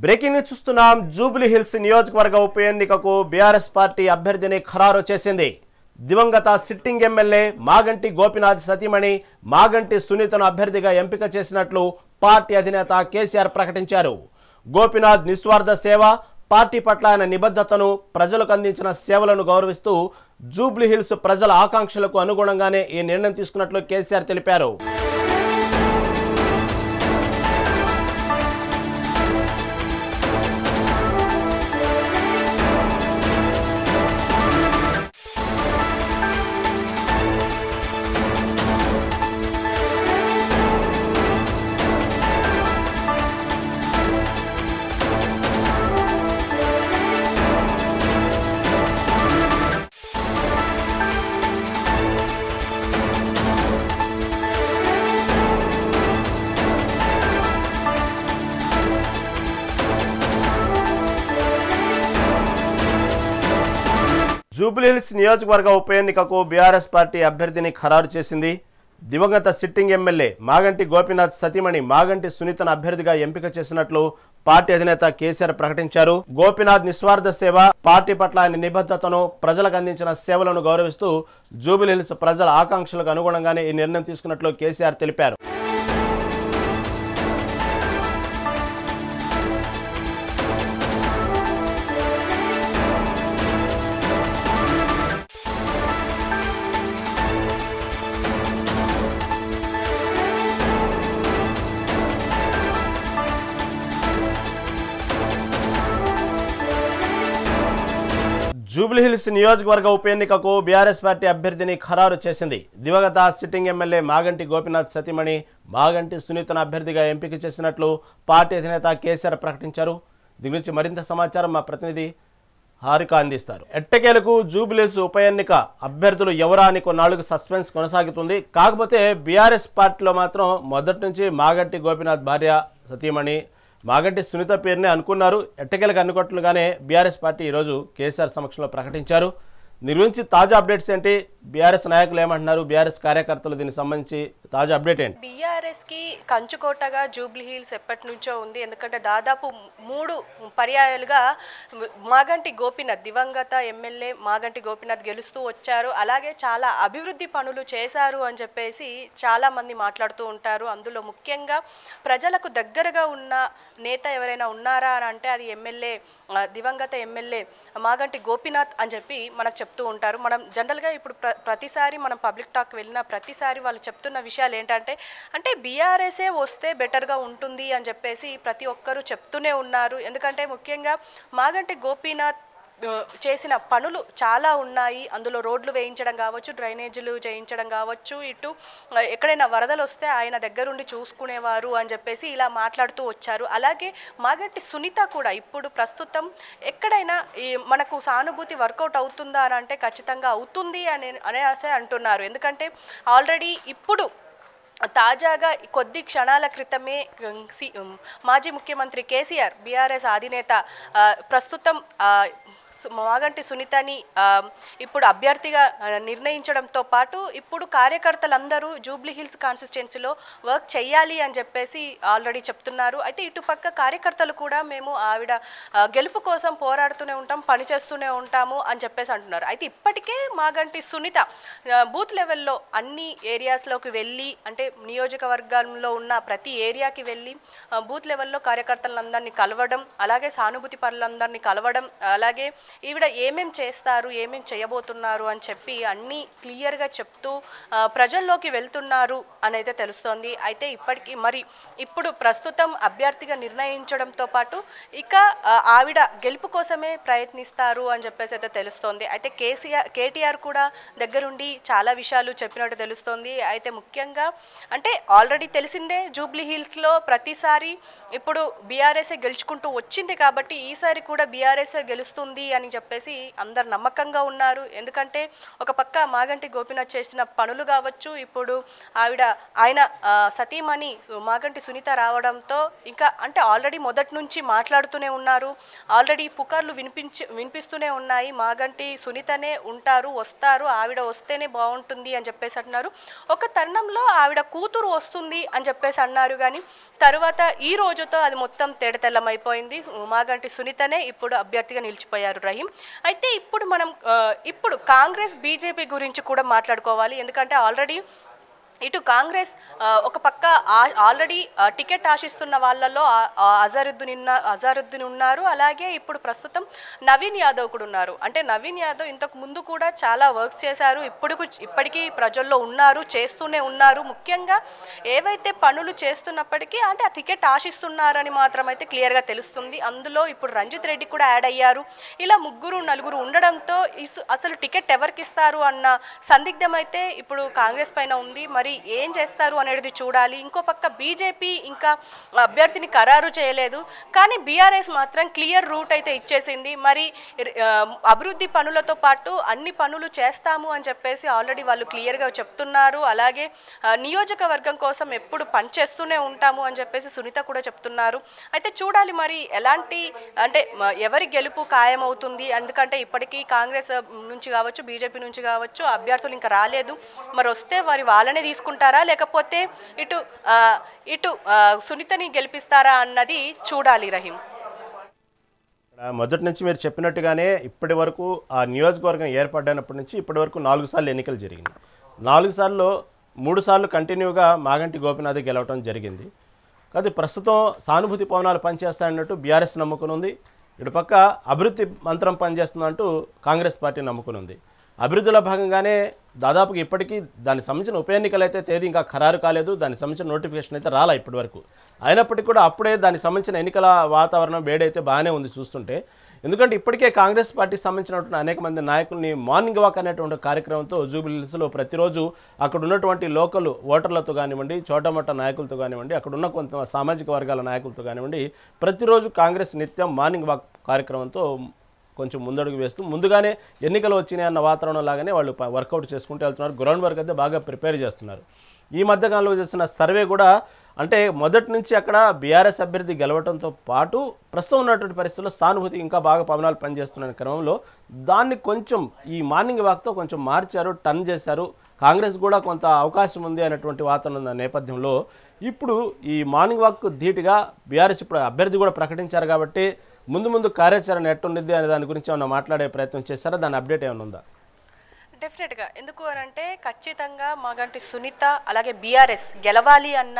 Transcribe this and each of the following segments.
Breaking news చూస్తున్నాం. Jubilee hills నియోజకవర్గ ఉప ఎన్నికకు బీఆర్ఎస్ పార్టీ అభ్యర్థిని ఖరారు చేసింది. దివంగత సిట్టింగ్ ఎమ్మెల్యే మాగంటి గోపీనాథ్ సతీమణి మాగంటి సునీతను అభ్యర్థిగా ఎంపిక చేసినట్లు పార్టీ అధినేత కేసీఆర్ ప్రకటించారు. గోపీనాథ్ నిస్వార్థ సేవ, పార్టీ పట్ల ఆయన నిబద్ధతను, ప్రజలకు అందించిన సేవలను గౌరవిస్తూ జూబ్లీ హిల్స్ ప్రజల ఆకాంక్షలకు అనుగుణంగానే ఈ నిర్ణయం తీసుకున్నట్లు కేసీఆర్ తెలిపారు. జూబ్లీ హిల్స్ నియోజకవర్గ ఉప ఎన్నికకు బీఆర్ఎస్ పార్టీ అభ్యర్థిని ఖరారు చేసింది. దివంగత సిట్టింగ్ ఎమ్మెల్యే మాగంటి గోపీనాథ్ సతీమణి మాగంటి సునీతను అభ్యర్థిగా ఎంపిక చేసినట్లు పార్టీ అధినేత కేసీఆర్ ప్రకటించారు. గోపీనాథ్ నిస్వార్థ సేవ, పార్టీ పట్ల ఆయన నిబద్ధతను, ప్రజలకు అందించిన సేవలను గౌరవిస్తూ జూబ్లీ హిల్స్ ప్రజల ఆకాంక్షలకు అనుగుణంగానే ఈ నిర్ణయం తీసుకున్నట్లు కేసీఆర్ తెలిపారు. జూబ్లీ హిల్స్ నియోజకవర్గ ఉప ఎన్నికకు బీఆర్ఎస్ పార్టీ అభ్యర్థిని ఖరారు చేసింది. దివంగత సిట్టింగ్ ఎమ్మెల్యే మాగంటి గోపీనాథ్ సతీమణి మాగంటి సునీతను అభ్యర్థిగా ఎంపిక చేసినట్లు పార్టీ అధినేత కేసీఆర్ ప్రకటించారు. దీని గురించి మరింత సమాచారం మా ప్రతినిధి హారిక అందిస్తారు. ఎట్టకేలకు జూబ్లీ హిల్స్ ఉప ఎన్నిక అభ్యర్థులు ఎవరా అని కొన్నాళ్లకు సస్పెన్స్ కొనసాగుతుంది. కాకపోతే బీఆర్ఎస్ పార్టీలో మాత్రం మొదటి నుంచి మాగంటి గోపీనాథ్ భార్య సతీమణి మాగంటి సునీత పేరునే అనుకున్నారు. ఎట్టకేలకు అనుకోవట్లుగానే బీఆర్ఎస్ పార్టీ ఈరోజు కేసీఆర్ సమక్షంలో ప్రకటించారు. దీని గురించి తాజా అప్డేట్స్ ఏంటి, బీఆర్ఎస్ నాయకులు ఏమంటున్నారు, బీఆర్ఎస్ కార్యకర్తలు దీనికి సంబంధించి తాజా అప్డేట్ ఏంటి? బీఆర్ఎస్ కి కంచుకోటగా జూబ్లీ హిల్స్ ఎప్పటి నుంచో ఉంది. ఎందుకంటే దాదాపు 3 పర్యాయాలుగా మాగంటి గోపీనాథ్, దివంగత ఎమ్మెల్యే మాగంటి గోపీనాథ్ గెలుస్తూ వచ్చారు. అలాగే చాలా అభివృద్ధి పనులు చేశారు అని చెప్పేసి చాలా మంది మాట్లాడుతూ ఉంటారు. అందులో ముఖ్యంగా ప్రజలకు దగ్గరగా ఉన్న నేత ఎవరైనా ఉన్నారా అని అంటే అది ఎమ్మెల్యే, దివంగత ఎమ్మెల్యే మాగంటి గోపీనాథ్ అని చెప్పి మనకు చెప్తూ ఉంటారు. మనం జనరల్గా ఇప్పుడు ప్రతిసారి మనం పబ్లిక్ టాక్ వెళ్ళిన ప్రతిసారి వాళ్ళు చెప్తున్న విషయాలు ఏంటంటే బీఆర్ఎస్ఏ వస్తే బెటర్గా ఉంటుంది అని చెప్పేసి ప్రతి ఒక్కరూ చెప్తూనే ఉన్నారు. ఎందుకంటే ముఖ్యంగా మాగంటి గోపీనాథ్ చేసిన పనులు చాలా ఉన్నాయి. అందులో రోడ్లు వేయించడం కావచ్చు, డ్రైనేజీలు చేయించడం కావచ్చు, ఇటు ఎక్కడైనా వరదలు వస్తే ఆయన దగ్గరుండి చూసుకునేవారు అని చెప్పేసి ఇలా మాట్లాడుతూ వచ్చారు. అలాగే మాగంటి సునీత కూడా ఇప్పుడు ప్రస్తుతం ఎక్కడైనా మనకు సానుభూతి వర్కౌట్ అవుతుందా అని అంటే ఖచ్చితంగా అవుతుంది అనేసి అంటున్నారు. ఎందుకంటే ఆల్రెడీ ఇప్పుడు తాజాగా కొద్ది క్షణాల క్రితమే మాజీ ముఖ్యమంత్రి కేసీఆర్, బీఆర్ఎస్ అధినేత ప్రస్తుతం మాగంటి సునీతని ఇప్పుడు అభ్యర్థిగా నిర్ణయించడంతో పాటు ఇప్పుడు కార్యకర్తలందరూ జూబ్లీ హిల్స్ కాన్స్టిట్యుయెన్సీలో వర్క్ చేయాలి అని చెప్పేసి ఆల్రెడీ చెప్తున్నారు. అయితే ఇటుపక్క కార్యకర్తలు కూడా మేము ఆవిడ గెలుపు కోసం పోరాడుతూనే ఉంటాం, పనిచేస్తూనే ఉంటాము అని చెప్పేసి అంటున్నారు. అయితే ఇప్పటికే మాగంటి సునీత బూత్ లెవెల్లో అన్ని ఏరియాస్లోకి వెళ్ళి, అంటే నియోజకవర్గంలో ఉన్న ప్రతి ఏరియాకి వెళ్ళి బూత్ లెవెల్లో కార్యకర్తలందరినీ కలవడం, అలాగే సానుభూతి పరులందరినీ కలవడం, అలాగే ఈవిడ ఏమేం చేస్తారు, ఏమేం చేయబోతున్నారు అని చెప్పి అన్నీ క్లియర్గా చెప్తూ ప్రజల్లోకి వెళ్తున్నారు అనైతే తెలుస్తోంది. అయితే ఇప్పటికీ మరి ఇప్పుడు ప్రస్తుతం అభ్యర్థిగా నిర్ణయించడంతో పాటు ఇక ఆవిడ గెలుపు కోసమే ప్రయత్నిస్తారు అని చెప్పేసి అయితే తెలుస్తోంది. అయితే కేటీఆర్ కూడా దగ్గరుండి చాలా విషయాలు చెప్పినట్టు తెలుస్తోంది. అయితే ముఖ్యంగా అంటే ఆల్రెడీ తెలిసిందే జూబ్లీ హిల్స్లో ప్రతిసారి ఇప్పుడు బీఆర్ఎస్ఏ గెలుచుకుంటూ వచ్చింది కాబట్టి ఈసారి కూడా బీఆర్ఎస్ఏ గెలుస్తుంది అని చెప్పేసి అందరు నమ్మకంగా ఉన్నారు. ఎందుకంటే ఒక పక్క మాగంటి గోపీనాథ్ చేసిన పనులు కావచ్చు, ఇప్పుడు ఆయన సతీమణి మాగంటి సునీత రావడంతో ఇంకా అంటే ఆల్రెడీ మొదటి నుంచి మాట్లాడుతూనే ఉన్నారు. ఆల్రెడీ పుకార్లు వినిపిస్తూనే ఉన్నాయి. మాగంటి సునీతనే ఉంటారు, వస్తారు, ఆవిడ వస్తేనే బాగుంటుంది అని చెప్పేసి అంటున్నారు. ఒక తరుణంలో ఆవిడ కూతురు వస్తుంది అని చెప్పేసి అన్నారు. కానీ తర్వాత ఈ రోజుతో అది మొత్తం తేడతెల్లమైపోయింది. మాగంటి సునీతనే ఇప్పుడు అభ్యర్థిగా నిలిచిపోయారు రహీం. అయితే ఇప్పుడు కాంగ్రెస్ బీజేపీ గురించి కూడా మాట్లాడుకోవాలి. ఎందుకంటే ఆల్రెడీ ఇటు కాంగ్రెస్ ఒక పక్క ఆల్రెడీ టికెట్ ఆశిస్తున్న వాళ్ళల్లో అజారుద్దీన్ ఉన్నారు. అలాగే ఇప్పుడు ప్రస్తుతం నవీన్ యాదవ్ కూడా ఉన్నారు. అంటే నవీన్ యాదవ్ ఇంతకు ముందు కూడా చాలా వర్క్స్ చేశారు, ఇప్పటికీ ప్రజల్లో ఉన్నారు, చేస్తూనే ఉన్నారు. ముఖ్యంగా ఏవైతే పనులు చేస్తున్నప్పటికీ అంటే ఆ టికెట్ ఆశిస్తున్నారని మాత్రం అయితే క్లియర్గా తెలుస్తుంది. అందులో ఇప్పుడు రంజిత్ రెడ్డి కూడా యాడ్ అయ్యారు. ఇలా నలుగురు ఉండడంతో అసలు టికెట్ ఎవరికి ఇస్తారు అన్న సందిగ్ధం అయితే ఇప్పుడు కాంగ్రెస్ పైన ఉంది. మరి ఏం చేస్తారు అనేది చూడాలి. ఇంకో పక్క బీజేపీ ఇంకా అభ్యర్థిని ఖరారు చేయలేదు, కానీ బీఆర్ఎస్ మాత్రం క్లియర్ రూట్ అయితే ఇచ్చేసింది. మరి అభివృద్ధి పనులతో పాటు అన్ని పనులు చేస్తాము అని చెప్పేసి ఆల్రెడీ వాళ్ళు క్లియర్గా చెప్తున్నారు. అలాగే నియోజకవర్గం కోసం ఎప్పుడు పనిచేస్తూనే ఉంటాము అని చెప్పేసి సునీత కూడా చెప్తున్నారు. అయితే చూడాలి మరి ఎలాంటి అంటే ఎవరి గెలుపు ఖాయమవుతుంది. ఎందుకంటే ఇప్పటికీ కాంగ్రెస్ నుంచి కావచ్చు, బీజేపీ నుంచి కావచ్చు అభ్యర్థులు ఇంకా రాలేదు. మరి వస్తే మరి వాళ్ళనే తీసుకుంటారా లేకపోతే ఇటు సునీతని గెలిపిస్తారా అన్నది చూడాలి రహీం. మొదటి నుంచి మీరు చెప్పినట్టుగానే ఇప్పటి వరకు ఆ నియోజకవర్గం ఏర్పడినప్పటి నుంచి ఇప్పటి వరకు 4 సార్లు ఎన్నికలు జరిగింది. 4 సార్లు 3 సార్లు కంటిన్యూగా మాగంటి గోపీనాథ్ గెలవడం జరిగింది. కానీ ప్రస్తుతం సానుభూతి పవనాలు పనిచేస్తాయన్నట్టు బీఆర్ఎస్ నమ్ముకుని ఉంది. ఇటుపక్క అభివృద్ధి మంత్రం పనిచేస్తుందంటూ కాంగ్రెస్ పార్టీ నమ్ముకుని ఉంది. అభివృద్ధిలో భాగంగానే దాదాపుగా ఇప్పటికీ దానికి సంబంధించిన ఉప ఎన్నికలు అయితే తేదీ ఇంకా ఖరారు కాలేదు, దానికి సంబంధించిన నోటిఫికేషన్ అయితే రాలా ఇప్పటి వరకు. అయినప్పటికీ కూడా అప్పుడే దానికి సంబంధించిన ఎన్నికల వాతావరణం వేడైతే బాగానే ఉంది చూస్తుంటే. ఎందుకంటే ఇప్పటికే కాంగ్రెస్ పార్టీకి సంబంధించినటువంటి అనేక మంది నాయకుల్ని మార్నింగ్ వాక్ అనేటువంటి కార్యక్రమంతో జూబ్లీహిల్స్లో ప్రతిరోజు అక్కడ ఉన్నటువంటి లోకల్ ఓటర్లతో కానివ్వండి, చోటమొట్ట నాయకులతో కానివ్వండి, అక్కడ ఉన్న కొంత సామాజిక వర్గాల నాయకులతో కానివ్వండి, ప్రతిరోజు కాంగ్రెస్ నిత్యం మార్నింగ్ వాక్ కార్యక్రమంతో కొంచెం ముందడుగు వేస్తూ ముందుగానే ఎన్నికలు వచ్చినాయి అన్న వాతావరణం లాగానే వాళ్ళు వర్కౌట్ చేసుకుంటూ వెళ్తున్నారు. గ్రౌండ్ వర్క్ అయితే బాగా ప్రిపేర్ చేస్తున్నారు. ఈ మధ్యకాలంలో చేసిన సర్వే కూడా అంటే మొదటి నుంచి అక్కడ బీఆర్ఎస్ అభ్యర్థి గెలవడంతో పాటు ప్రస్తుతం ఉన్నటువంటి పరిస్థితుల్లో సానుభూతి ఇంకా బాగా పవనాలు పనిచేస్తున్న క్రమంలో దాన్ని కొంచెం ఈ మార్నింగ్ వాక్తో కొంచెం మార్చారు, టర్న్ చేశారు. కాంగ్రెస్ కూడా కొంత అవకాశం ఉంది అనేటువంటి వాతావరణం ఉన్న నేపథ్యంలో ఇప్పుడు ఈ మార్నింగ్ వాక్ ధీటుగా బీఆర్ఎస్ ఇప్పుడు అభ్యర్థి కూడా ప్రకటించారు కాబట్టి ముందు కార్యాచరణ ఎట్టుండిద్ది అనే దాని గురించి ఏమన్నా మాట్లాడే ప్రయత్నం చేశారా? దాని అప్డేట్ ఏమైనా ఉందా? డెఫినెట్గా. ఎందుకు అనంటే ఖచ్చితంగా మాగంటి సునీత అలాగే బీఆర్ఎస్ గెలవాలి అన్న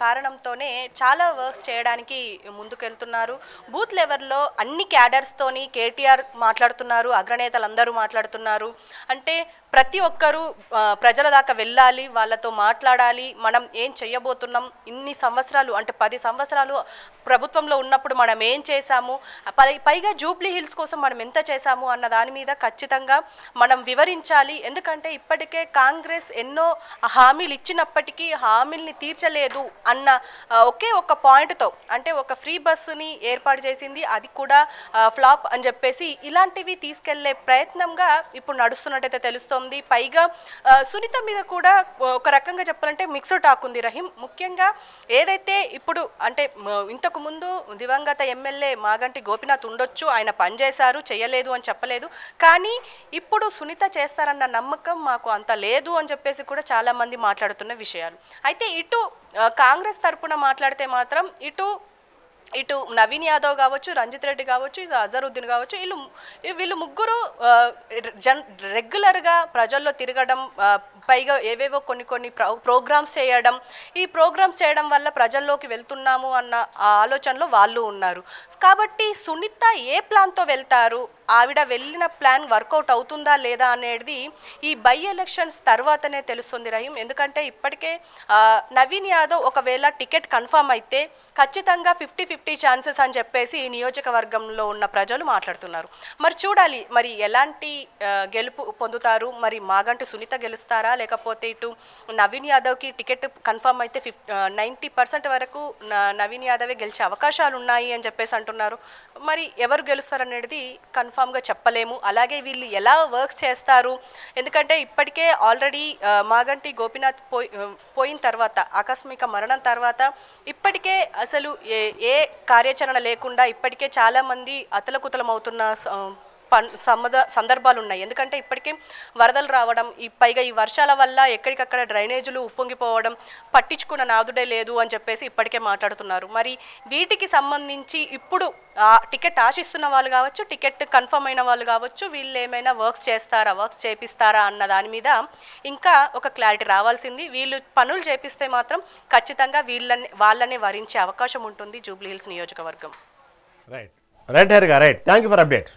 కారణంతోనే చాలా వర్క్స్ చేయడానికి ముందుకెళ్తున్నారు. బూత్ లెవెల్లో అన్ని క్యాడర్స్తోని కేటీఆర్ మాట్లాడుతున్నారు, అగ్రనేతలందరూ మాట్లాడుతున్నారు. అంటే ప్రతి ఒక్కరూ ప్రజల దాకా వెళ్ళాలి, వాళ్ళతో మాట్లాడాలి, మనం ఏం చెయ్యబోతున్నాం, ఇన్ని సంవత్సరాలు అంటే 10 సంవత్సరాలు ప్రభుత్వంలో ఉన్నప్పుడు మనం ఏం చేశాము, పైగా జూబ్లీ హిల్స్ కోసం మనం ఎంత చేశాము అన్న దాని మీద ఖచ్చితంగా మనం వివరించాలి. ఎందుకంటే ఇప్పటికే కాంగ్రెస్ ఎన్నో హామీలు ఇచ్చినప్పటికీ హామీల్ని తీర్చలేదు అన్న ఒకే ఒక పాయింట్తో అంటే ఒక ఫ్రీ బస్సుని ఏర్పాటు చేసింది, అది కూడా ఫ్లాప్ అని చెప్పేసి ఇలాంటివి తీసుకెళ్లే ప్రయత్నంగా ఇప్పుడు నడుస్తున్నట్టయితే తెలుస్తోంది. పైగా సునీత మీద కూడా ఒక రకంగా చెప్పాలంటే మిక్స్డ్ టాక్ ఉంది రహీం. ముఖ్యంగా ఏదైతే ఇప్పుడు అంటే ఇంతకు ముందు దివంగత ఎమ్మెల్యే మాగంటి గోపీనాథ్ ఉండొచ్చు, ఆయన పనిచేశారు, చేయలేదు అని చెప్పలేదు, కానీ ఇప్పుడు సునీత చేస్తారన్న నమ్మకం మాకు అంత లేదు అని చెప్పేసి కూడా చాలా మంది మాట్లాడుతున్న విషయాలు. అయితే ఇటు కాంగ్రెస్ తరపున మాట్లాడితే మాత్రం ఇటు నవీన్ యాదవ్ కావచ్చు, రంజిత్ రెడ్డి కావచ్చు, అజరుద్దీన్ కావచ్చు, వీళ్ళు ముగ్గురు రెగ్యులర్గా ప్రజల్లో తిరగడం, పైగా ఏవేవో కొన్ని ప్రోగ్రామ్స్ చేయడం, ఈ ప్రోగ్రామ్స్ చేయడం వల్ల ప్రజల్లోకి వెళ్తున్నాము అన్న ఆలోచనలో వాళ్ళు ఉన్నారు. కాబట్టి సునీత ఏ ప్లాన్తో వెళ్తారు, ఆవిడ వెళ్ళిన ప్లాన్ వర్కౌట్ అవుతుందా లేదా అనేది ఈ బై ఎలక్షన్స్ తర్వాతనే తెలుస్తుంది రహీం. ఎందుకంటే ఇప్పటికే నవీన్ యాదవ్ ఒకవేళ టికెట్ కన్ఫర్మ్ అయితే ఖచ్చితంగా 50-50 ఛాన్సెస్ అని చెప్పేసి ఈ నియోజకవర్గంలో ఉన్న ప్రజలు మాట్లాడుతున్నారు. మరి చూడాలి మరి ఎలాంటి గెలుపు పొందుతారు, మరి మాగంటి సునీత గెలుస్తారా లేకపోతే ఇటు నవీన్ యాదవ్కి టికెట్ కన్ఫర్మ్ అయితే 90% వరకు నవీన్ యాదవే గెలిచే అవకాశాలు ఉన్నాయి అని చెప్పేసి అంటున్నారు. మరి ఎవరు గెలుస్తారనేది కన్ఫామ్గా చెప్పలేము. అలాగే వీళ్ళు ఎలా వర్క్స్ చేస్తారు, ఎందుకంటే ఇప్పటికే ఆల్రెడీ మాగంటి గోపీనాథ్ పోయిన తర్వాత ఆకస్మిక మరణం తర్వాత ఇప్పటికే అసలు ఏ కార్యాచరణ లేకుండా ఇప్పటికే చాలామంది అతలకుతలం అవుతున్న సందర్భాలు ఉన్నాయి. ఎందుకంటే ఇప్పటికే వరదలు రావడం, పైగా ఈ వర్షాల వల్ల ఎక్కడికక్కడ డ్రైనేజీలు ఉప్పొంగిపోవడం, పట్టించుకున్న నాదుడే లేదు అని చెప్పేసి ఇప్పటికే మాట్లాడుతున్నారు. మరి వీటికి సంబంధించి ఇప్పుడు టికెట్ ఆశిస్తున్న వాళ్ళు కావచ్చు, టికెట్ కన్ఫర్మ్ అయిన వాళ్ళు కావచ్చు, వీళ్ళు ఏమైనా వర్క్స్ చేపిస్తారా అన్న దాని మీద ఇంకా ఒక క్లారిటీ రావాల్సింది. వీళ్ళు పనులు చేపిస్తే మాత్రం ఖచ్చితంగా వాళ్ళని వరించే అవకాశం ఉంటుంది జూబ్లీ హిల్స్ నియోజకవర్గం. రైట్ హరిగా, right. Thank you for update.